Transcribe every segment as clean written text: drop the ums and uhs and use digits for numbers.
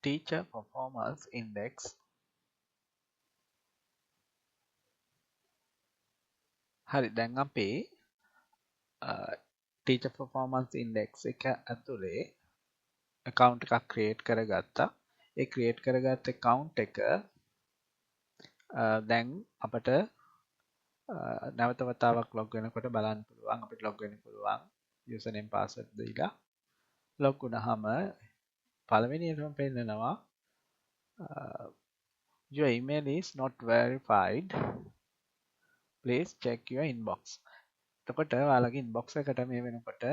teacher performance index. හරි දැන් අපි teacher performance index එක ඇතුලේ account එකක් create කරගත්තා. ඒ create කරගත්ත account එක දැන් අපට නැවත වතාවක් log වෙනකොට බලන්න පුළුවන්. අපිට log වෙන්න පුළුවන් username password දීලා. log වුණාම පළවෙනියටම පෙන්නනවා your email is not verified. Please check your inbox. එතකොට ඔයාලගේ inbox එකට මේ වෙනකොට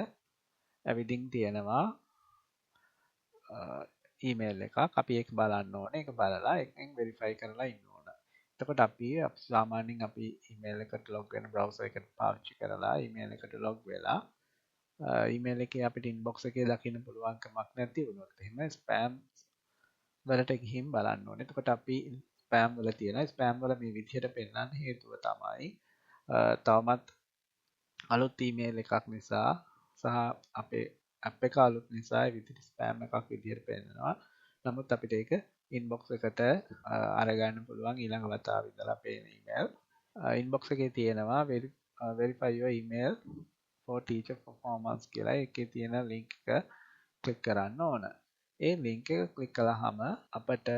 ඇවිදින් තියෙනවා ඊමේල් එකක්. අපි ඒක බලන්න ඕනේ. ඒක බලලා එකෙන් verify කරලා ඉන්න ඕන. එතකොට අපි සාමාන්‍යයෙන් අපි ඊමේල් එකට log වෙන browser එකට පාවිච්චි කරලා ඊමේල් එකට log වෙලා ඊමේල් එකේ අපිට inbox එකේ දකින්න පුළුවන් කමක් නැති වුණොත් එහෙම spam වලට ගිහින් බලන්න ඕනේ. එතකොට අපි spam වල තියෙන spam වල මේ විදිහට පෙන්වන්න හේතුව තමයි තවමත් අලුත් ඊමේල් එකක් නිසා සහ අපේ ඇප් එක අලුත් නිසා ඒ විදිහට ස්පෑම් එකක් විදිහට පෙන්නනවා. නමුත් අපිට ඒක ඉන්බොක්ස් එකට අරගන්න පුළුවන් ඊළඟ වතාවේ ඉඳලා පේන ඊමේල්. ඉන්බොක්ස් එකේ තියෙනවා verify your email for teacher performance කියලා. ඒකේ තියෙන link එක ක්ලික් කරන්න ඕන. ඒ link එක ක්ලික් කළාම අපට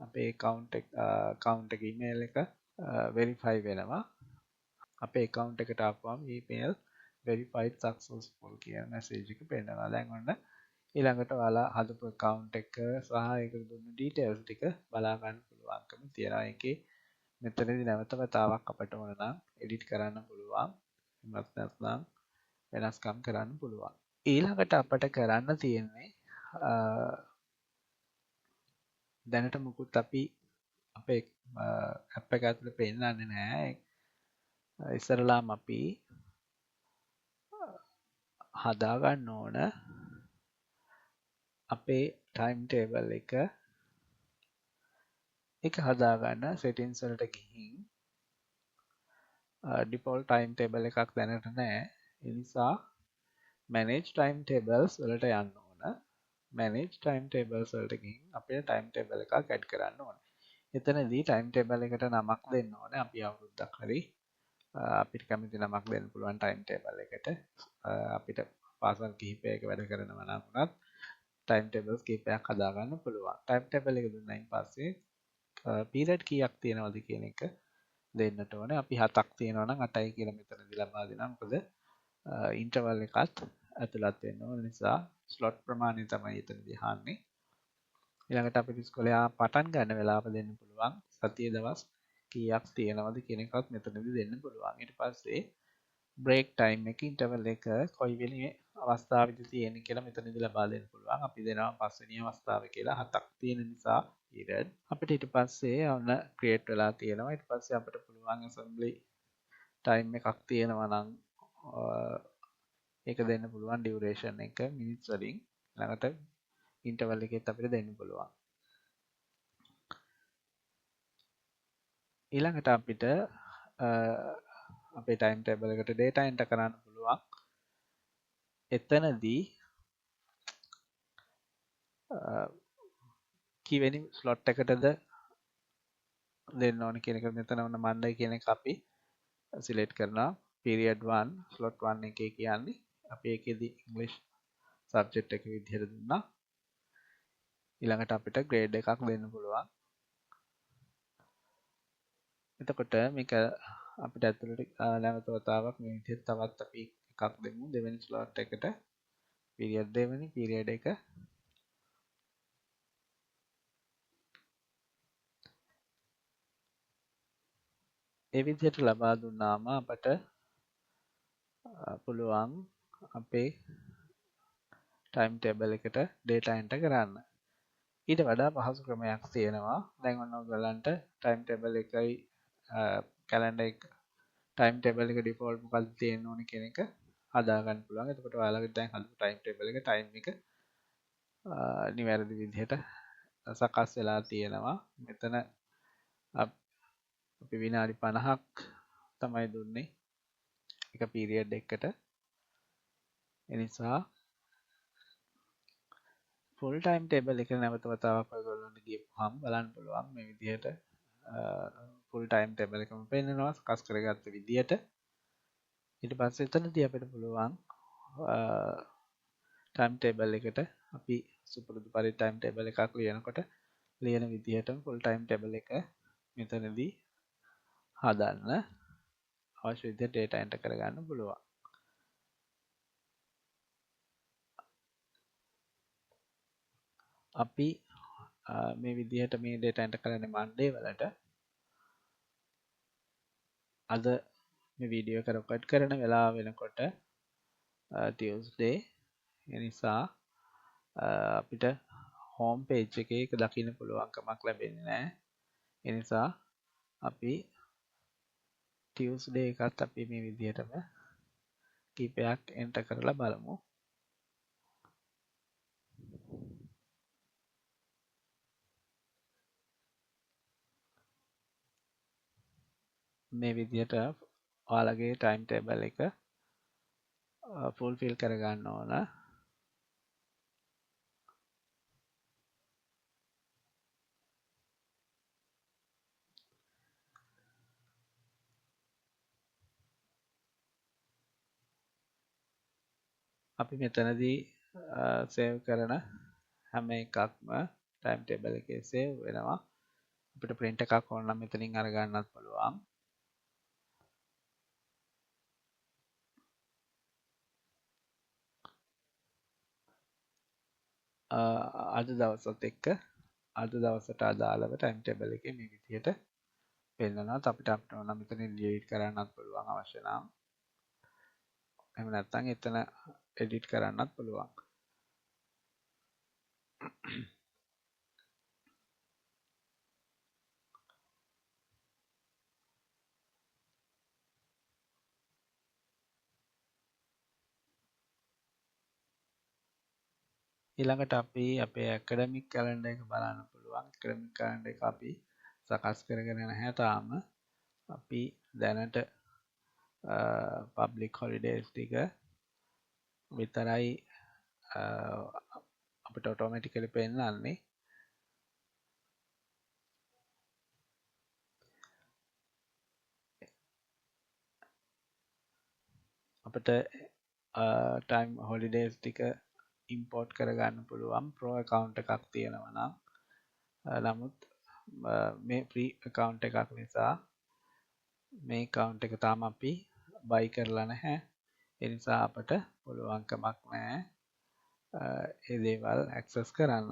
අපේ account එක email එක verify වෙනවා. අපේ account එකට ආපුවම email verified successful කියන message එක පෙන්නනවා. දැන් ඔන්න ඊළඟට ඔයාලා හදපු account එක සහ ඒකට දුන්න details ටික බලා ගන්න පුළුවන්කම තියෙනවා. ඒකේ මෙතනදී නැවත වතාවක් අපට ඕන නම් edit කරන්න පුළුවන්. එහෙමත් නැත්නම් වෙනස්කම් කරන්න පුළුවන්. ඊළඟට අපට කරන්න තියෙන්නේ දැනට මුකුත් අපි අපේ app එක ඇතුලේ පෙන්නන්නේ නැහැ. ඉස්සරලාම අපි හදා ගන්න ඕන අපේ ටයිම් ටේබල් එක හදාගන්න settings වලට ගිහින් default time table එකක් දැනට නැහැ. ඒ නිසා manage time tables වලට යන්න ඕන. manage time tables වලට ගිහින් අපේ time table එකක් add කරන්න ඕන. එතනදී time table එකට නමක් දෙන්න ඕනේ. අපි අවුරුද්දක් හරි අපිට කැමති නමක් දෙන්න පුළුවන් time table එකට. අපිට පාසල් කිහිපයක වැඩ කරනවා නම් උනත් time tables කිහිපයක් හදාගන්න පුළුවන්. time table එක දුන්නායින් පස්සේ period කීයක් තියෙනවද කියන එක දෙන්නට ඕනේ. අපි 7ක් තියෙනවා නම් 8යි කියලා මෙතනදී ලබා දෙනවා. මොකද ඉන්ටර්වල් එකත් ඇතුළත් වෙන්න ඕන නිසා ස්ලොට් ප්‍රමාණය තමයි එතනදී අහන්නේ. ඊළඟට අපිට ඉස්කෝලේ පටන් ගන්න වෙලාව දෙන්න පුළුවන්. සතියේ දවස් කීයක් තියෙනවද කියන එකත් මෙතනදී දෙන්න පුළුවන්. ඊට පස්සේ break time එක ඉන්ටර්වල් එක කොයි වෙලේ අවස්ථාවේදී තියෙන්නේ කියලා මෙතනදී ලබා දෙන්න පුළුවන්. අපි දෙනවා පස්වෙනි අවස්ථාව කියලා 7ක් තියෙන නිසා period අපිට ඊට පස්සේ ඔන්න create වෙලා තියෙනවා. ඊට පස්සේ අපිට පුළුවන් assembly time එකක් තියෙනවා නම් ඒක දෙන්න පුළුවන් duration එක minutes වලින්. ළඟට interval එකෙත් අපිට දෙන්න පුළුවන්. ඊළඟට අපිට අපේ time table එකට data enter කරන්න පුළුවන්. එතනදී කීවෙනි ස්ලොට් එකටද දෙන්න ඕන කියන එක මෙතන වුණ Monday කියන එක අපි සිලෙක්ට් කරනවා. period 1 slot 1 එකේ කියන්නේ අපි ඒකෙදි English subject එක විදිහට දුන්නා. ඊළඟට අපිට grade එකක් දෙන්න පුළුවන්. එතකොට මේක අපිට ඇතුළට නැවත වතාවක් මේ විදිහට තවත් අපි එකක් දෙමු. දෙවෙනි slot එකට period දෙවෙනි period එක ඒ විදිහට ලබා දුන්නාම අපට පුළුවන් අපේ time table එකට data enter කරන්න. ඊට වඩා පහසු ක්‍රමයක් තියෙනවා. දැන් ඔන්න ඔයගලන්ට time table එකයි calendar එක time table එක default මොකක්ද තියෙන්න ඕනේ කියන එක හදා ගන්න පුළුවන්. එතකොට ඔයාලගේ දැන් හදපු time table එක time එක නිවැරදි විදිහට සකස් වෙලා තියෙනවා. මෙතන අපි විනාඩි 50ක් තමයි දුන්නේ එක පීරියඩ් එකකට. ඒ නිසා ෆුල් ටයිම් ටේබල් එක නැවත වතාවක් ඔයගොල්ලන්ට ගියපුවාම බලන්න පුළුවන් මේ විදිහට ෆුල් ටයිම් ටේබල් එකම පෙන්නනවා සකස් කරගත්ත විදිහට. ඊට පස්සේ එතනදී අපිට පුළුවන් ටයිම් ටේබල් එකට අපි සුපුරුදු පරිදි ටයිම් ටේබල් එකක් ලියනකොට ලියන විදිහටම ෆුල් ටයිම් ටේබල් එක මෙතනදී හදන්න අවශ්‍ය විදිහට data enter කරගන්න පුළුවන්. අපි මේ විදිහට මේ data enter කරන්නේ Monday වලට. අද මේ වීඩියෝ එක රෙකෝඩ් කරන වෙලාව වෙනකොට Tuesday. ඒ නිසා අපිට හෝම් පේජ් එකේ ඒක දකින්න පුළුවන්කමක් ලැබෙන්නේ නැහැ. ඒ නිසා අපි Tuesday එකත් අපි මේ විදිහටම කීපයක් enter කරලා බලමු. මේ විදිහට ඔයාලගේ ටයිම් ටේබල් එක ෆුල්ෆිල් කරගන්න ඕන. අපි මෙතනදී සේව් කරන හැම එකක්ම ටයිම් ටේබල් එකේ සේව් වෙනවා. අපිට print එකක් ඕන නම් මෙතනින් අරගන්නත් පුළුවන්. අද දවසත් එක්ක අද දවසට අදාළව ටයිම් ටේබල් එකේ මේ විදිහට පෙන්නනවා. අපිට ඕන නම් මෙතනින් delete කරන්නත් පුළුවන් අවශ්‍ය නම්. එහෙම නැත්නම් එතන edit කරන්නත් පුළුවන්. ඊළඟට අපි අපේ academic calendar එක බලන්න පුළුවන්. academic calendar එක අපි සකස් කරගෙන නැහැ තාම. අපි දැනට public holidays ටික විතරයි අපිට automatically පෙන්නන්නේ. අපිට time holidays ටික import කරගන්න පුළුවන් pro account එකක් තියෙනවා නම්. නමුත් මේ free account එකක් නිසා මේ account එක තාම අපි buy කරලා නැහැ. ඒ නිසා අපට පුළුවන්කමක් නැහැ ඒ දේවල් access කරන්න.